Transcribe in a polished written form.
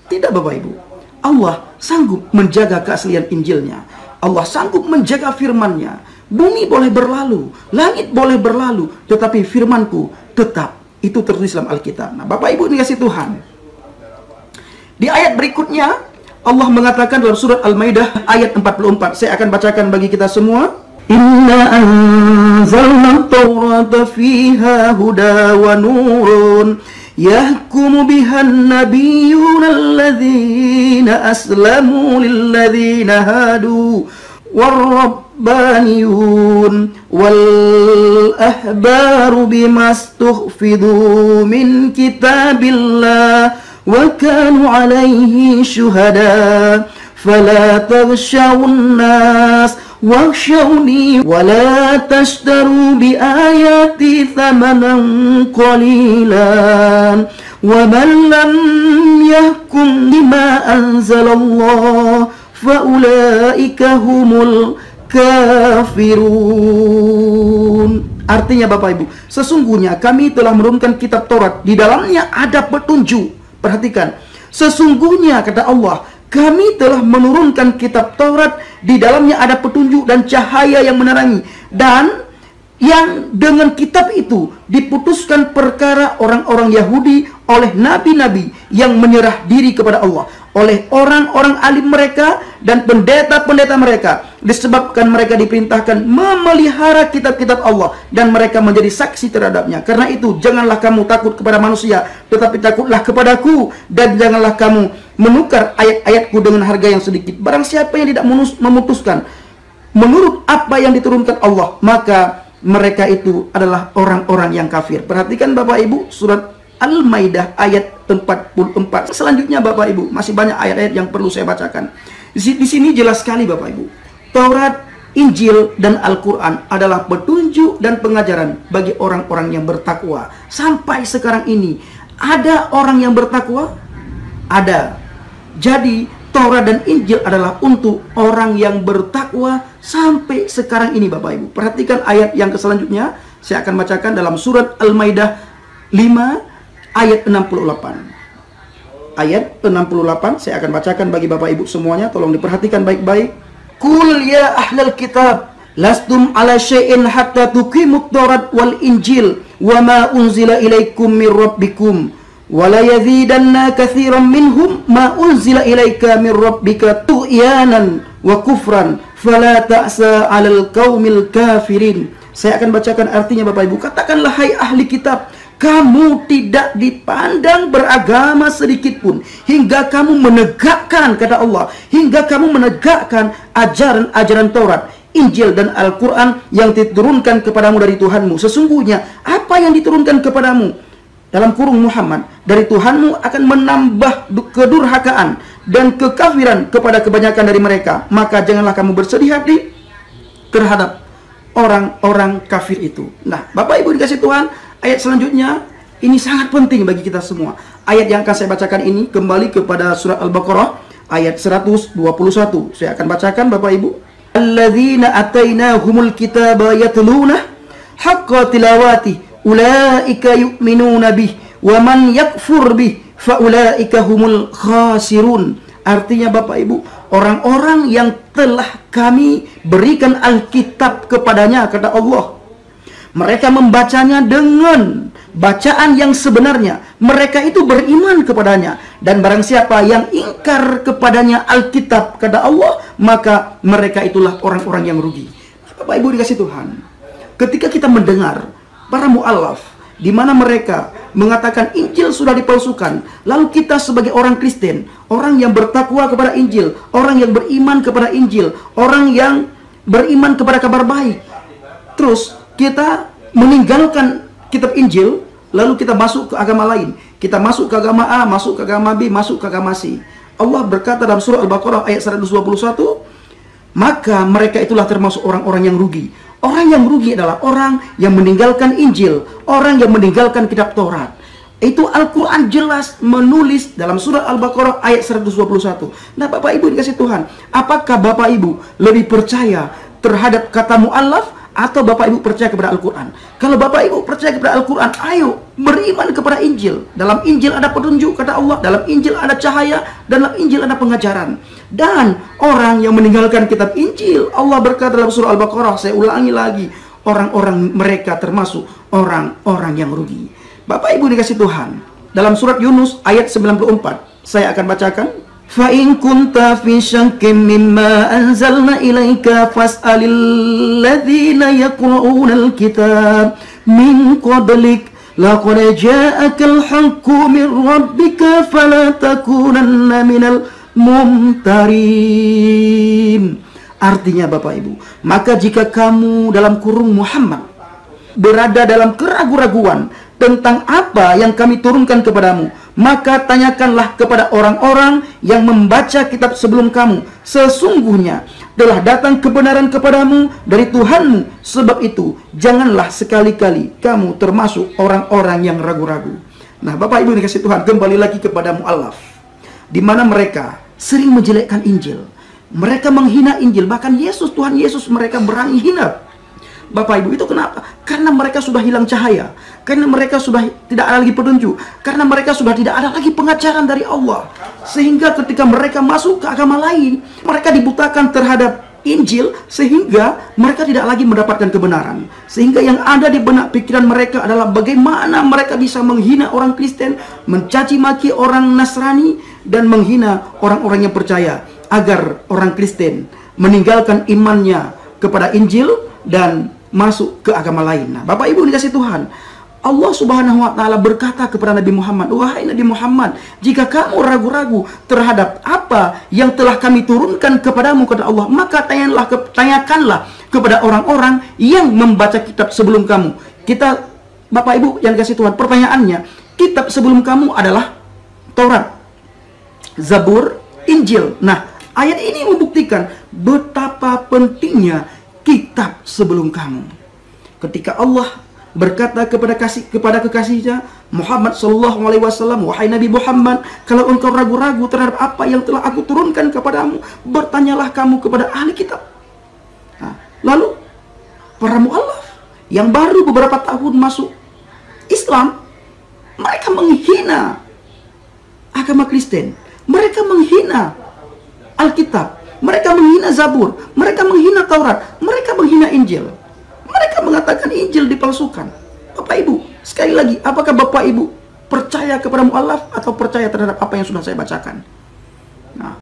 Tidak Bapak Ibu. Allah sanggup menjaga keaslian Injilnya. Allah sanggup menjaga firman-Nya. Bumi boleh berlalu, langit boleh berlalu, tetapi firman-Ku tetap. Itu tertulis dalam Alkitab. Nah, Bapak Ibu dikasih Tuhan. Di ayat berikutnya, Allah mengatakan dalam surat Al-Maidah ayat 44. Saya akan bacakan bagi kita semua. Inna anzalna at-taurata fiha huda wa nurun yahkumu bihan nabiyyuna alladhina aslamu lilladhina hadu warrabbaniyun wal ahbaru bimastuhfidu min kitabillah wa kanu alaihi syuhada fala taghshawun nas wakhshawni wala tashtaru bi ayati thamanan qalilan wa man lam yahkum bima anzalallah fa ulaika humul kafirun. Artinya Bapak Ibu, sesungguhnya kami telah menurunkan kitab Taurat, di dalamnya ada petunjuk. Perhatikan, sesungguhnya kata Allah, kami telah menurunkan kitab Taurat, di dalamnya ada petunjuk dan cahaya yang menerangi. Dan yang dengan kitab itu diputuskan perkara orang-orang Yahudi oleh nabi-nabi yang menyerah diri kepada Allah, oleh orang-orang alim mereka dan pendeta-pendeta mereka, disebabkan mereka diperintahkan memelihara kitab-kitab Allah dan mereka menjadi saksi terhadapnya. Karena itu janganlah kamu takut kepada manusia, tetapi takutlah kepadaku, dan janganlah kamu menukar ayat-ayatku dengan harga yang sedikit. Barang siapa yang tidak memutuskan menurut apa yang diturunkan Allah, maka mereka itu adalah orang-orang yang kafir. Perhatikan Bapak Ibu, surat Al-Maidah ayat 44. Selanjutnya Bapak Ibu, masih banyak ayat-ayat yang perlu saya bacakan. Di sini jelas sekali Bapak Ibu, Taurat, Injil, dan Al-Quran adalah petunjuk dan pengajaran bagi orang-orang yang bertakwa. Sampai sekarang ini, ada orang yang bertakwa? Ada. Jadi, Taurat dan Injil adalah untuk orang yang bertakwa sampai sekarang ini Bapak Ibu. Perhatikan ayat yang selanjutnya. Saya akan bacakan dalam surat Al-Maidah 5 ayat 68. Ayat 68 saya akan bacakan bagi Bapak Ibu semuanya. Tolong diperhatikan baik-baik. Qul ya ahlal kitab lastum ala syai'in hatta tuqimut Taurat wal Injil wa ma unzila ilaikum mir rabbikum wala yazidanna katsiran minhum ma unzila ilaika min rabbika tughyanan wa kufran fala ta'sa 'alal qaumil kafirin. Saya akan bacakan artinya Bapak Ibu. Katakanlah hai ahli kitab, kamu tidak dipandang beragama sedikit pun hingga kamu menegakkan, kata Allah, hingga kamu menegakkan ajaran-ajaran Taurat, Injil, dan Al-Quran yang diturunkan kepadamu dari Tuhanmu. Sesungguhnya apa yang diturunkan kepadamu dalam kurung Muhammad dari Tuhanmu akan menambah kedurhakaan dan kekafiran kepada kebanyakan dari mereka. Maka janganlah kamu bersedih hati terhadap orang-orang kafir itu. Nah, Bapak Ibu dikasih Tuhan, ayat selanjutnya ini sangat penting bagi kita semua. Ayat yang akan saya bacakan ini kembali kepada surat Al-Baqarah ayat 121. Saya akan bacakan Bapak Ibu. Alladzina atainahumul kitaba yatluna haqqa tilawati ulaika yu'minuna bih wa man yakfur bih fa ulaika humul khasirun. Artinya Bapak Ibu, orang-orang yang telah kami berikan Alkitab kepadanya, kata Allah, mereka membacanya dengan bacaan yang sebenarnya, mereka itu beriman kepadanya. Dan barang siapa yang ingkar kepadanya Alkitab, kata Allah, maka mereka itulah orang-orang yang rugi. Bapak Ibu dikasih Tuhan, ketika kita mendengar para mu'alaf, di mana mereka mengatakan Injil sudah dipalsukan, lalu kita sebagai orang Kristen, orang yang bertakwa kepada Injil, orang yang beriman kepada Injil, orang yang beriman kepada kabar baik, terus kita meninggalkan kitab Injil, lalu kita masuk ke agama lain, kita masuk ke agama A, masuk ke agama B, masuk ke agama C. Allah berkata dalam surah Al-Baqarah ayat 121, maka mereka itulah termasuk orang-orang yang rugi. Orang yang rugi adalah orang yang meninggalkan Injil, orang yang meninggalkan kitab Taurat. Itu Al-Quran jelas menulis dalam surah Al-Baqarah ayat 121. Nah Bapak Ibu dikasih Tuhan, apakah Bapak Ibu lebih percaya terhadap kata mu'allaf atau Bapak Ibu percaya kepada Al-Quran? Kalau Bapak Ibu percaya kepada Al-Quran, ayo beriman kepada Injil. Dalam Injil ada petunjuk, kata Allah. Dalam Injil ada cahaya. Dalam Injil ada pengajaran. Dan orang yang meninggalkan kitab Injil, Allah berkata dalam surah Al-Baqarah, saya ulangi lagi, orang-orang mereka termasuk orang-orang yang rugi. Bapak Ibu dikasih Tuhan, dalam surat Yunus ayat 94, saya akan bacakan. فَإِن كُنْتَ فِي شَكٍّ مِّمَّا أَنزَلْنَا إِلَيْكَ فَاسْأَلِ الَّذِينَ يَقْرَؤُونَ الْكِتَابَ مِنْ قَبْلِكَ لَقَدْ جَاءَكَ الْحَقُّ مِنْ رَبِّكَ فَلَا تَكُونَنَّ مِنَ الْمُمْتَرِينَ. Artinya Bapak Ibu, maka jika kamu dalam kurung Muhammad berada dalam keraguan-raguan tentang apa yang kami turunkan kepadamu, maka tanyakanlah kepada orang-orang yang membaca kitab sebelum kamu. Sesungguhnya telah datang kebenaran kepadamu dari Tuhanmu. Sebab itu, janganlah sekali-kali kamu termasuk orang-orang yang ragu-ragu. Nah, Bapak Ibu dikasih Tuhan, kembali lagi kepada mu'allaf, di mana mereka sering menjelekkan Injil. Mereka menghina Injil. Bahkan Yesus, Tuhan Yesus, mereka berani hina. Bapak Ibu, itu kenapa? Karena mereka sudah hilang cahaya. Karena mereka sudah tidak ada lagi petunjuk. Karena mereka sudah tidak ada lagi pengajaran dari Allah. Sehingga ketika mereka masuk ke agama lain, mereka dibutakan terhadap Injil, sehingga mereka tidak lagi mendapatkan kebenaran. Sehingga yang ada di benak pikiran mereka adalah bagaimana mereka bisa menghina orang Kristen, mencaci maki orang Nasrani, dan menghina orang-orang yang percaya, agar orang Kristen meninggalkan imannya kepada Injil dan masuk ke agama lain. Nah, Bapak Ibu dikasih Tuhan, Allah Subhanahu wa Ta'ala berkata kepada Nabi Muhammad, wahai Nabi Muhammad, jika kamu ragu-ragu terhadap apa yang telah kami turunkan kepadamu, kata Allah, maka tanyakanlah kepada orang-orang yang membaca kitab sebelum kamu. Kita, Bapak Ibu yang dikasih Tuhan, pertanyaannya, kitab sebelum kamu adalah Taurat, Zabur, Injil. Nah, ayat ini membuktikan betapa pentingnya kitab sebelum kamu. Ketika Allah berkata kepada kekasihnya Muhammad sallallahu alaihi wasallam, wahai Nabi Muhammad, kalau engkau ragu-ragu terhadap apa yang telah aku turunkan kepadamu, bertanyalah kamu kepada ahli kitab. Nah, lalu para mu'allaf yang baru beberapa tahun masuk Islam, mereka menghina agama Kristen, mereka menghina Alkitab, mereka menghina Zabur, mereka menghina Taurat, mereka menghina Injil. Mereka mengatakan Injil dipalsukan. Bapak Ibu, sekali lagi, apakah Bapak Ibu percaya kepada mu'allaf atau percaya terhadap apa yang sudah saya bacakan?